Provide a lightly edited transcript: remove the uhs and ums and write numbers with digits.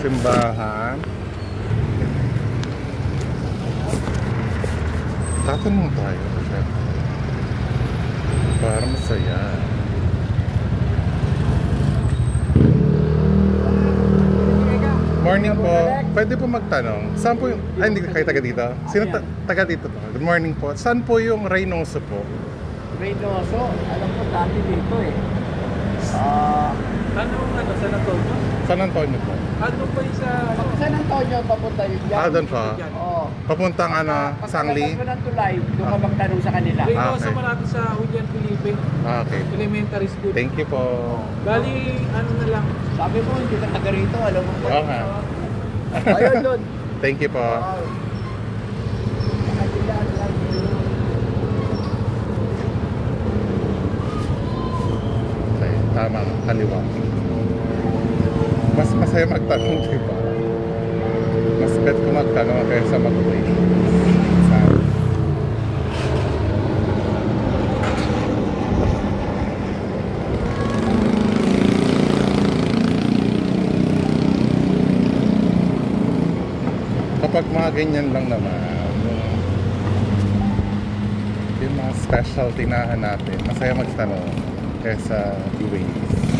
simbahan. Tatanong tayo. Para masaya. Morning po. Pwede po magtanong. Saan po yung... Ay, hindi kayo taga dito? Sino taga dito po? Good morning po. Saan po yung Reynoso po? Reynoso? Alam ko dati dito eh. Ano San Antonio? San Antonio po. Ano po yung sa... San Antonio, papunta yun dyan. Doon po. Oo. Papuntang Sangli. Pagkalabas mo ng tulay, doon ka magtanong sa kanila. Reynoso Okay. malapit sa Julian Felipe Okay. Elementary School. Thank you po. Bali, ano na lang. Sabi mo, hindi ka taga rito, alam mo. Oo nga. Ayun doon. Thank you po. Okay, tama. Kaliwa. Mas masaya magtanong, di ba? Mas bet ko magtanong kaysa mag-wait. Kapag mga ganyan lang naman, yung mga specialty na natin, masaya magtanong kaysa i-wait.